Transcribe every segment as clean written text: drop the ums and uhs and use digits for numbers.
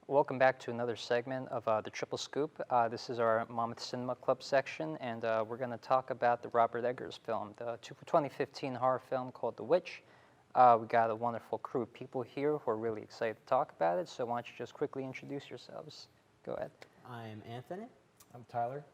Welcome back to another segment of the Triple Scoop. This is our Monmouth Cinema Club section, and we're going to talk about the Robert Eggers film, the 2015 horror film called The Witch. We got a wonderful crew of people here who are really excited to talk about it, so why don't you just quickly introduce yourselves? Go ahead. I'm Anthony. I'm Tyler.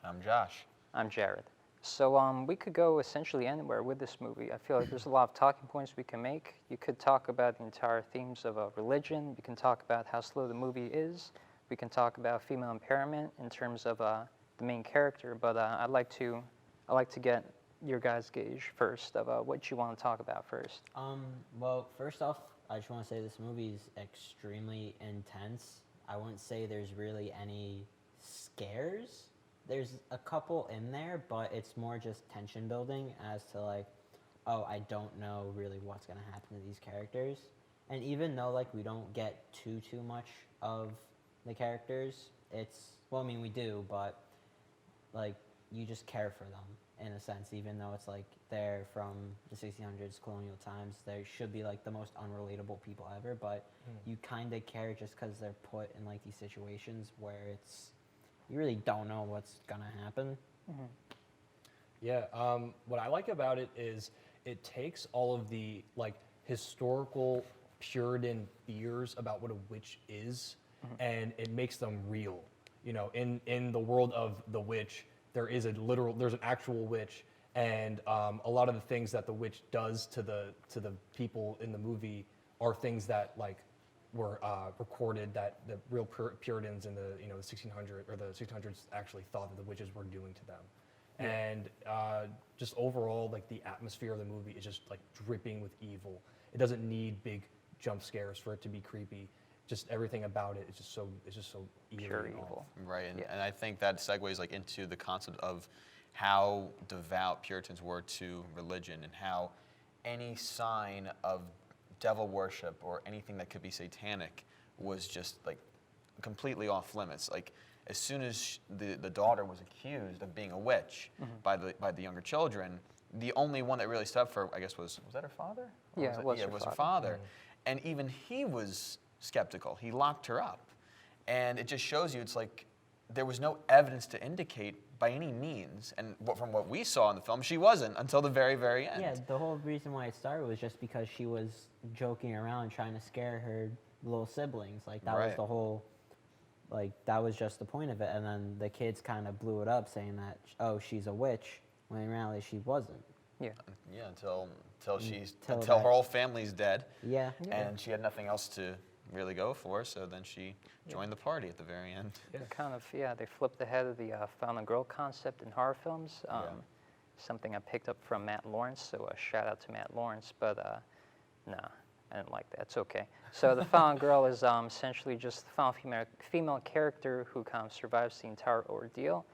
I'm Josh. I'm Jared. So we could go essentially anywhere with this movie. I feel like there's a lot of talking points we can make. You could talk about the entire themes of religion. We can talk about how slow the movie is. We can talk about female empowerment in terms of the main character. But I'd like to get your guys' gauge first of what you want to talk about first. Well, first off, I just want to say this movie is extremely intense. I wouldn't say there's really any scares. There's a couple in there, but it's more just tension building as to like, oh, I don't know really what's gonna happen to these characters. And even though like we don't get too much of the characters, well, I mean we do, but like you just care for them in a sense, even though it's like they're from the 1600s, colonial times. They should be like the most unrelatable people ever, but you kind of care just because they're put in like these situations where you really don't know what's gonna happen. Mm-hmm. Yeah, what I like about it is it takes all of the like historical Puritan fears about what a witch is, and it makes them real. You know, in the world of The Witch, there's an actual witch, and a lot of the things that the witch does to the people in the movie are things that like were recorded that the real Puritans in the the 1600s actually thought that the witches were doing to them. Yeah. And just overall, like the atmosphere of the movie is just like dripping with evil. It doesn't need big jump scares for it to be creepy. Just everything about it is just so eerie. Pure evil. Right, and I think that segues like into the concept of how devout Puritans were to religion and how any sign of devil worship or anything that could be satanic was just like completely off limits. Like as soon as the daughter was accused of being a witch by the younger children, the only one that really stood up for, I guess, was that her father? Yeah, it was her father. And even he was skeptical. He locked her up, and it just shows you it's like there was no evidence to indicate by any means, and from what we saw in the film, she wasn't until the very, very end. Yeah, the whole reason why it started was just because she was joking around trying to scare her little siblings. Like that was the whole, like that was just the point of it. And then the kids kind of blew it up saying that, oh, she's a witch, when in reality she wasn't. Yeah. Yeah, until her whole family's dead. Yeah. And she had nothing else to really go for, so then she joined the party at the very end. Yeah. They flipped ahead of the found a girl concept in horror films. Something I picked up from Matt Lawrence, so a shout out to Matt Lawrence, but no, I didn't like that. It's okay. So the found girl is essentially just the found female character who kind of survives the entire ordeal.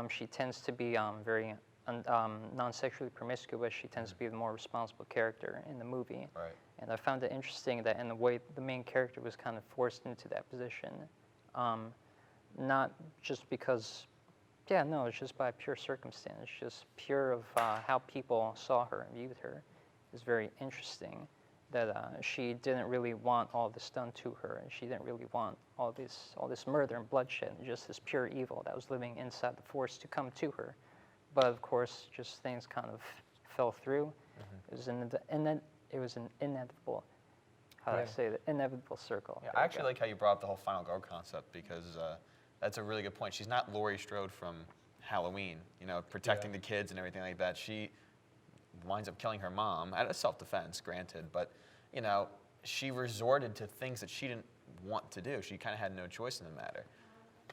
She tends to be very non-sexually promiscuous. She tends to be the more responsible character in the movie. Right. And I found it interesting that in the way the main character was kind of forced into that position, not just because, it's just by pure circumstance, just pure of how people saw her and viewed her. It's very interesting that she didn't really want all this done to her, and she didn't really want all this murder and bloodshed, and just this pure evil that was living inside the force to come to her. But of course, just things kind of fell through. It was an inevitable, inevitable circle. Yeah, I actually like how you brought up the whole final girl concept because that's a really good point. She's not Laurie Strode from Halloween, protecting the kids and everything like that. She winds up killing her mom out of self-defense, granted, but, she resorted to things that she didn't want to do. She kind of had no choice in the matter.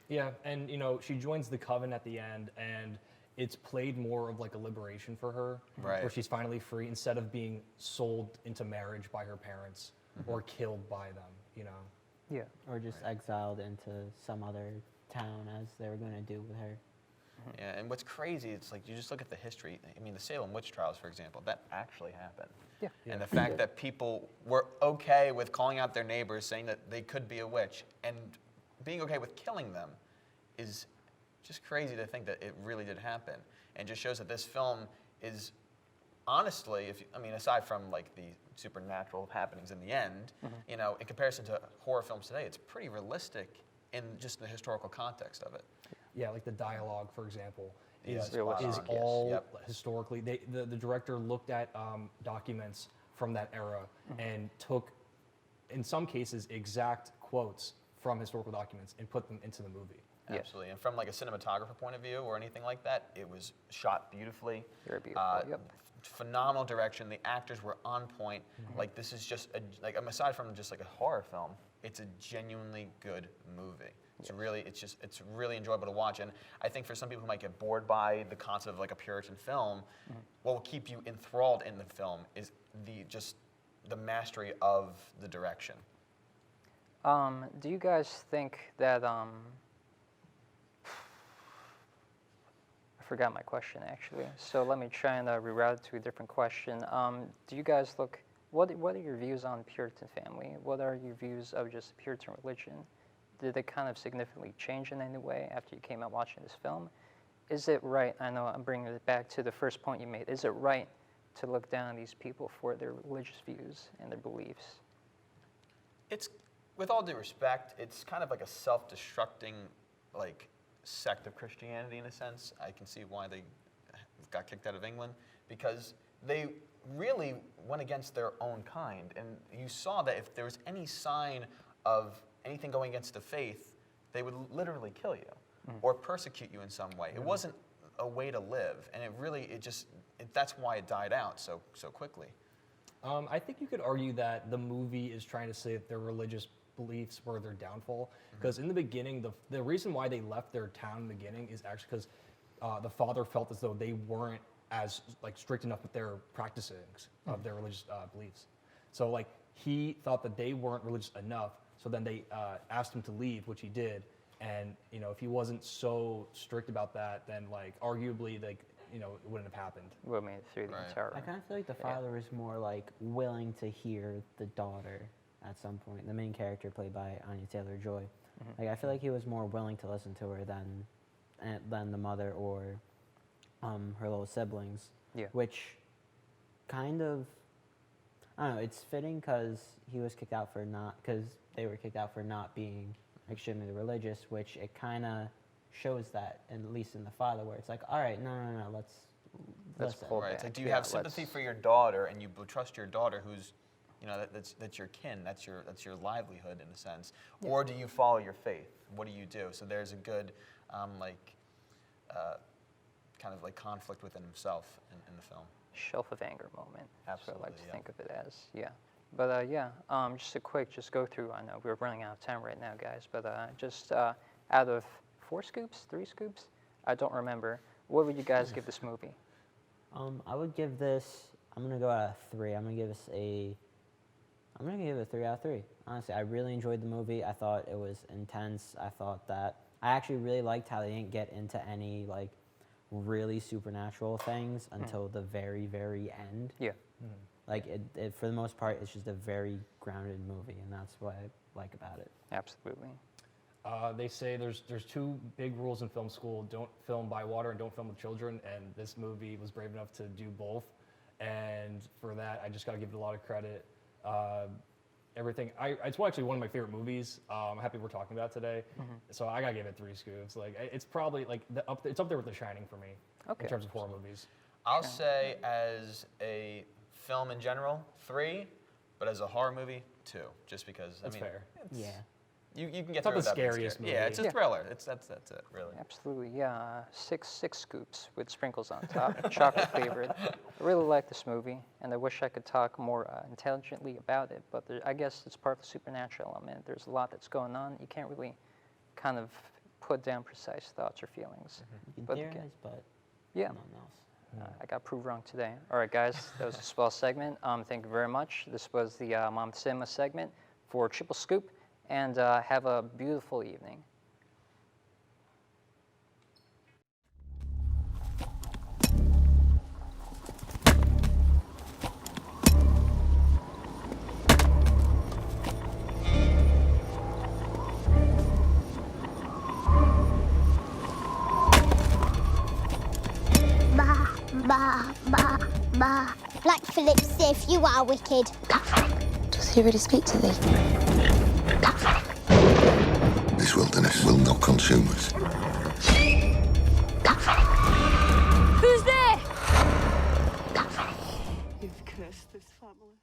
Yeah, and she joins the coven at the end, and it's played more of like a liberation for her, where she's finally free instead of being sold into marriage by her parents or killed by them, Yeah. Or just exiled into some other town as they were going to do with her. Yeah, and what's crazy, it's like you just look at the history. I mean, the Salem witch trials, for example, that actually happened. Yeah. And the fact that people were okay with calling out their neighbors, saying that they could be a witch, and being okay with killing them is just crazy to think that it really did happen. And just shows that this film is honestly, I mean, aside from like the supernatural happenings in the end, you know, in comparison to horror films today, it's pretty realistic in just the historical context of it. Yeah, like the dialogue, for example, Yeah, is, it's spot is on, yes. all Yep. historically. The director looked at documents from that era and took, in some cases, exact quotes from historical documents and put them into the movie. Yeah. Absolutely. And from like a cinematographer point of view or anything like that, it was shot beautifully. Very beautiful, yep. Phenomenal direction. The actors were on point. Like this is just like aside from just like a horror film, it's a genuinely good movie. It's it's really enjoyable to watch. And I think for some people who might get bored by the concept of like a Puritan film, what will keep you enthralled in the film is the mastery of the direction. Do you guys think that I forgot my question actually. So let me try and reroute it to a different question. Do you guys look? What are your views on Puritan family? What are your views of just Puritan religion? Did it kind of significantly change in any way after you came out watching this film? Is it right? I know I'm bringing it back to the first point you made. Is it right to look down on these people for their religious views and their beliefs? It's, with all due respect, it's kind of like a self-destructing, like, sect of Christianity in a sense. I can see why they got kicked out of England, because they really went against their own kind. And you saw that if there was any sign of anything going against the faith, they would literally kill you or persecute you in some way. It wasn't a way to live, and that's why it died out so quickly. I think you could argue that the movie is trying to say that their religious beliefs were their downfall. Because in the beginning, the reason why they left their town in the beginning is actually because the father felt as though they weren't as like strict enough with their practicing of their religious beliefs. So like he thought that they weren't religious enough. So then they asked him to leave, which he did. And you know, if he wasn't so strict about that, then like arguably like it wouldn't have happened. What made it through the Right. entire? I kind of feel like the father was more like willing to hear the daughter at some point. The main character played by Anya Taylor-Joy. Like I feel like he was more willing to listen to her than the mother or her little siblings. Yeah. Which kind of, I don't know, it's fitting because he was kicked out for because they were kicked out for not being extremely religious, which it kind of shows that, at least in the father, where it's like, all right, no, let's listen. pull Right. It's back. like, do you Yeah, have sympathy let's- for your daughter, and you trust your daughter, who's, that's your kin, that's your livelihood in a sense, or do you follow your faith? What do you do? So there's a good, kind of like conflict within himself in the film. Shelf of anger moment. That's what I like Absolutely, to yeah. think of it as. Yeah. But just go through. I know we're running out of time right now, guys. But out of 4 scoops, 3 scoops, I don't remember. What would you guys give this movie? I would give this, I'm going to go out of 3. I'm going to give it a 3 out of 3. Honestly, I really enjoyed the movie. I thought it was intense. I thought that, I actually really liked how they didn't get into any, like, really supernatural things until the very, very end. Yeah. Like, it for the most part, it's just a very grounded movie, and that's what I like about it. Absolutely. They say there's 2 big rules in film school: don't film by water and don't film with children. And this movie was brave enough to do both. And for that, I just got to give it a lot of credit. Everything. It's actually one of my favorite movies. I'm happy we're talking about it today. So I gotta give it 3 scoops. Like it's probably like it's up there with The Shining for me Okay. in terms of horror movies. I'll say as a film in general, 3, but as a horror movie, 2, just because. That's fair. Yeah. You can get It's not through the without being scariest scared. Yeah, movie. it's a Yeah. thriller. That's it, really. Absolutely. Yeah. 6 scoops with sprinkles on top, chocolate flavored. I really like this movie, and I wish I could talk more intelligently about it. But I guess it's part of the supernatural element. There's a lot that's going on. You can't really kind of put down precise thoughts or feelings. You can But theorize, again, but yeah. nothing else. I got proved wrong today. All right, guys, that was a swell segment. Thank you very much. This was the Mom Cinema segment for Triple Scoop, and have a beautiful evening. ba ba ba ba Black Phillip Sif, you are wicked. Does he really speak to thee? This wilderness will not consume us. Who's there? You've cursed this family.